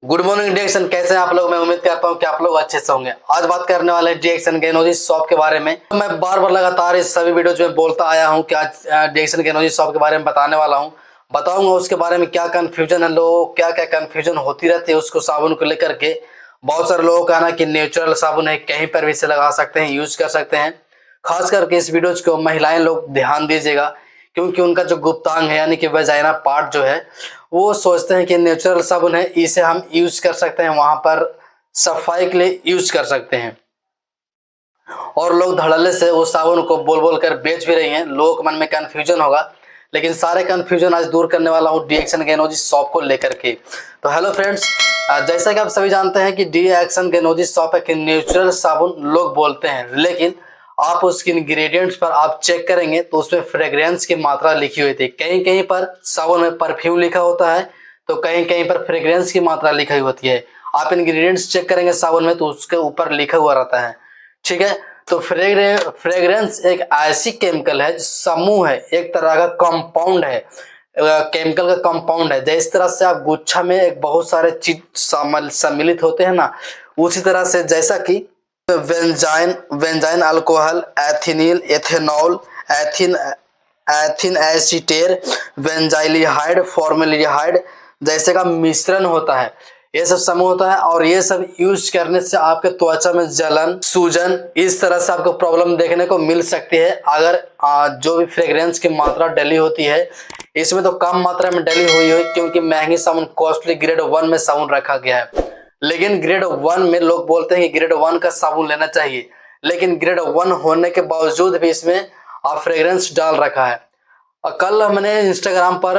Good morning डिएक्शन, कैसे हैं आप लोग। मैं उम्मीद करता हूं कि आप लोग अच्छे से होंगे। आज बात करने वाले डिएक्शन गेनोजी शॉप के बारे में। मैं बार बार लगातार इस सभी वीडियोज में बोलता आया हूं कि आज डिएक्शन गेनोजी शॉप के बारे में बताने वाला हूं। बताऊंगा उसके बारे में क्या कंफ्यूजन है, लोगों को क्या क्या कंफ्यूजन होती रहती है उसको साबुन को लेकर के। बहुत सारे लोगों का कहना कि नेचुरल साबुन है, कहीं पर भी इसे लगा सकते हैं, यूज कर सकते हैं। खास करके इस वीडियोज को महिलाएं लोग ध्यान दीजिएगा, क्योंकि उनका जो गुप्तांग है यानी कि वजाइना पार्ट जो है, वो सोचते हैं कि नेचुरल साबुन है, इसे हम यूज कर सकते हैं, वहां पर सफाई के लिए यूज कर सकते हैं। और लोग धड़ल्ले से उस साबुन को बोल बोल कर बेच भी रही हैं। लोगों के मन में कंफ्यूजन होगा, लेकिन सारे कंफ्यूजन आज दूर करने वाला हूँ डिएक्शन गेनोजी शॉप को लेकर के। तो हेलो फ्रेंड्स, जैसा कि आप सभी जानते हैं कि डिएक्शन गेनोजी शॉप है कि नेचुरल साबुन लोग बोलते हैं, लेकिन आप उसके इंग्रेडिएंट्स पर आप चेक करेंगे तो उसमें फ्रेग्रेंस की मात्रा लिखी हुई थी। कहीं कहीं पर साबुन में परफ्यूम लिखा होता है, तो कहीं कहीं पर फ्रेग्रेंस की मात्रा लिखी हुई होती है। आप इंग्रेडिएंट्स चेक करेंगे साबुन में तो उसके ऊपर लिखा हुआ रहता है, ठीक है। तो फ्रेग्रेंस एक ऐसी केमिकल है, समूह है, एक तरह का कंपाउंड है, केमिकल का कंपाउंड है। जिस तरह से आप गुच्छा में एक बहुत सारे चीज सम्मिलित होते हैं ना, उसी तरह से जैसा कि benzyl alcohol, ethynyl, ethanol, ethyne ethyne एसीटेर, वेंजाइलिहाइड, फॉर्मेल्डिहाइड जैसे का मिश्रण होता है, ये सब समूह होता है। और ये सब यूज करने से आपके त्वचा में जलन, सूजन, इस तरह से आपको प्रॉब्लम देखने को मिल सकती है। अगर जो भी फ्रेग्रेंस की मात्रा डली होती है, इसमें तो कम मात्रा में डली हुई है, क्योंकि महंगी साबुन कॉस्टली ग्रेड 1 में साबुन रखा गया है। लेकिन ग्रेड 1 में लोग बोलते हैं कि ग्रेड 1 का साबुन लेना चाहिए, लेकिन ग्रेड 1 होने के बावजूद भी इसमें फ्रेग्रेंस डाल रखा है। और कल मैंने इंस्टाग्राम पर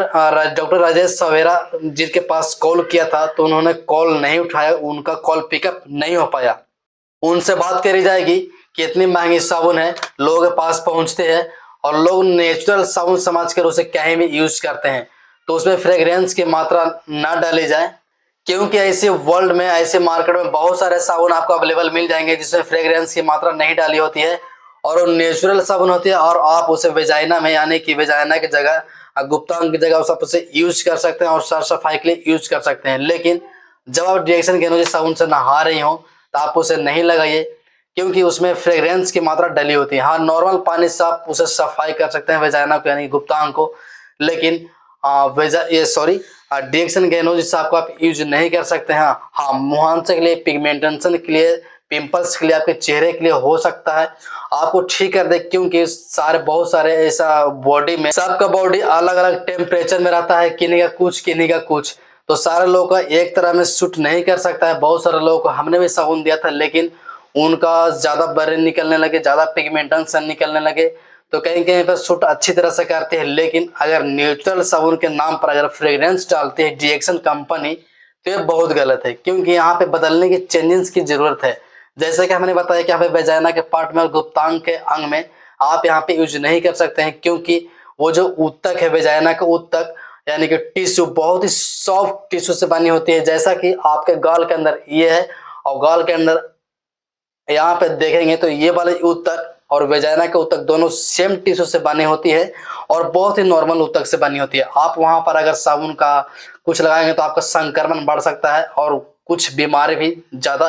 डॉक्टर राजेश सवेरा जिनके पास कॉल किया था, तो उन्होंने कॉल नहीं उठाया, उनका कॉल पिकअप नहीं हो पाया। उनसे बात करी जाएगी कि इतनी महंगी साबुन है, लोगों के पास पहुंचते हैं और लोग नेचुरल साबुन समझकर उसे कहीं भी यूज करते हैं, तो उसमें फ्रेग्रेंस की मात्रा ना डाली जाए। क्योंकि ऐसे वर्ल्ड में, ऐसे मार्केट में बहुत सारे साबुन आपको अवेलेबल मिल जाएंगे जिसमें फ्रेग्रेंस की मात्रा नहीं डाली होती है और वो नेचुरल साबुन होती है, और आप उसे वेजाइना में यानी कि वेजाइना की जगह, गुप्तांग की जगह आप उसे यूज कर सकते हैं और साफ सफाई के लिए यूज कर सकते हैं। लेकिन जब आप डिएक्शन गेनोजी साबुन से नहा रही हो तो आप उसे नहीं लगाइए, क्योंकि उसमें फ्रेग्रेंस की मात्रा डली होती है। हाँ, नॉर्मल पानी से आप उसे सफाई कर सकते हैं वेजाइना को यानी गुप्तांग को, लेकिन डिएक्शन गेनोजी से आपको आप यूज नहीं कर सकते हैं। हाँ, मुहांसे के लिए, पिगमेंटेशन के लिए, पिंपल्स के लिए, आपके चेहरे के लिए हो सकता है आपको ठीक कर दे, क्योंकि सारे बहुत सारे ऐसा बॉडी में, सबका बॉडी अलग अलग टेम्परेचर में रहता है, किन्हीं का कुछ किन्हीं का कुछ, तो सारे लोगों का एक तरह में सूट नहीं कर सकता है। बहुत सारे लोगों को हमने भी साबुन दिया था, लेकिन उनका ज्यादा बर्न निकलने लगे, ज्यादा पिगमेंटेशन निकलने लगे, तो कहीं कहीं पर सूट अच्छी तरह से करते हैं। लेकिन अगर नेचुरल साबुन के नाम पर अगर फ्रेग्रेंस डालती है डिएक्शन कंपनी, तो ये बहुत गलत है, क्योंकि यहाँ पे बदलने की, चेंजेस की जरूरत है। जैसे कि हमने बताया कि यहाँ पे वेजाइना के पार्ट में और गुप्तांग के अंग में आप यहाँ पे यूज नहीं कर सकते हैं, क्योंकि वो जो ऊतक है, वेजाइना का ऊतक यानी कि टिश्यू, बहुत ही सॉफ्ट टिश्यू से बनी होती है। जैसा कि आपके गाल के अंदर ये है, और गाल के अंदर यहाँ पे देखेंगे तो ये वाले ऊतक और वेजाइना के ऊतक दोनों सेम टिश्यू से बनी होती है और बहुत ही नॉर्मल ऊतक से बनी होती है। आप वहां पर अगर साबुन का कुछ लगाएंगे तो आपका संक्रमण बढ़ सकता है और कुछ बीमारी भी ज्यादा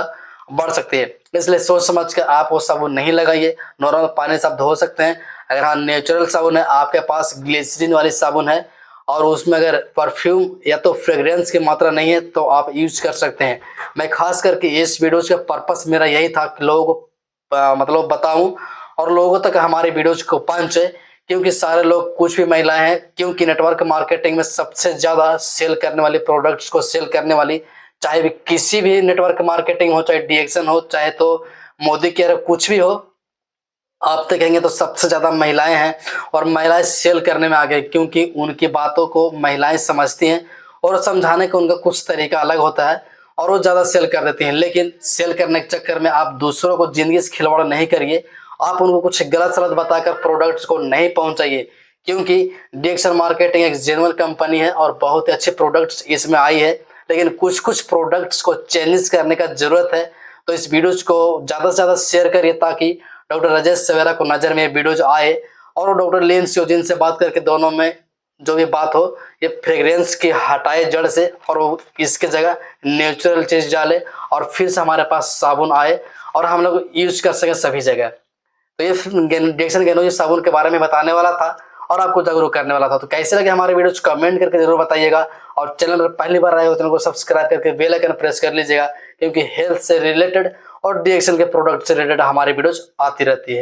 बढ़ सकती है। इसलिए सोच समझ कर आप वो साबुन नहीं लगाइए। नॉर्मल पानी से आप धो सकते हैं। अगर हाँ नेचुरल साबुन है, आपके पास ग्लिसरीन वाली साबुन है और उसमें अगर परफ्यूम या तो फ्रेग्रेंस की मात्रा नहीं है, तो आप यूज कर सकते हैं। मैं खास करके इस वीडियो का पर्पस मेरा यही था कि लोगों को मतलब बताऊं और लोगों तक हमारे वीडियोज को पहुंचे, क्योंकि सारे लोग, कुछ भी महिलाएं हैं, क्योंकि नेटवर्क मार्केटिंग में सबसे ज्यादा सेल करने वाली, प्रोडक्ट्स को सेल करने वाली, चाहे भी किसी भी नेटवर्क मार्केटिंग हो, चाहे डिएक्शन हो, चाहे तो मोदी केयर, कुछ भी हो, आप तो कहेंगे तो सबसे ज्यादा महिलाएं हैं। और महिलाएं सेल करने में आगे, क्योंकि उनकी बातों को महिलाएं समझती हैं और समझाने का उनका कुछ तरीका अलग होता है और वो ज्यादा सेल कर देती हैं। लेकिन सेल करने के चक्कर में आप दूसरों को जिंदगी से खिलवाड़ नहीं करिए। आप उनको कुछ गलत सलत बताकर प्रोडक्ट्स को नहीं पहुंचाइए, क्योंकि डिएक्शन मार्केटिंग एक जेन्युइन कंपनी है और बहुत ही अच्छे प्रोडक्ट्स इसमें आई है, लेकिन कुछ कुछ प्रोडक्ट्स को चेंजेस करने का जरूरत है। तो इस वीडियोज को ज्यादा से ज्यादा शेयर करिए, ताकि डॉक्टर राजेश सवेरा को नजर में वीडियोज आए और वो डॉक्टर लिन सियोजिन से बात करके दोनों में जो भी बात हो, ये फ्रेग्रेंस की हटाए जड़ से और वो इसके जगह नेचुरल चीज डाले और फिर से हमारे पास साबुन आए और हम लोग यूज कर सकें सभी जगह। तो ये डिएक्शन गेनो साबुन के बारे में बताने वाला था और आपको जागरूक करने वाला था। तो कैसे लगे हमारे वीडियोज कमेंट करके जरूर बताइएगा और चैनल पर पहली बार आए हो तो को सब्सक्राइब करके बेल आइकन प्रेस कर लीजिएगा, क्योंकि हेल्थ से रिलेटेड और डिएक्शन के प्रोडक्ट से रिलेटेड हमारी वीडियोज आती रहती है।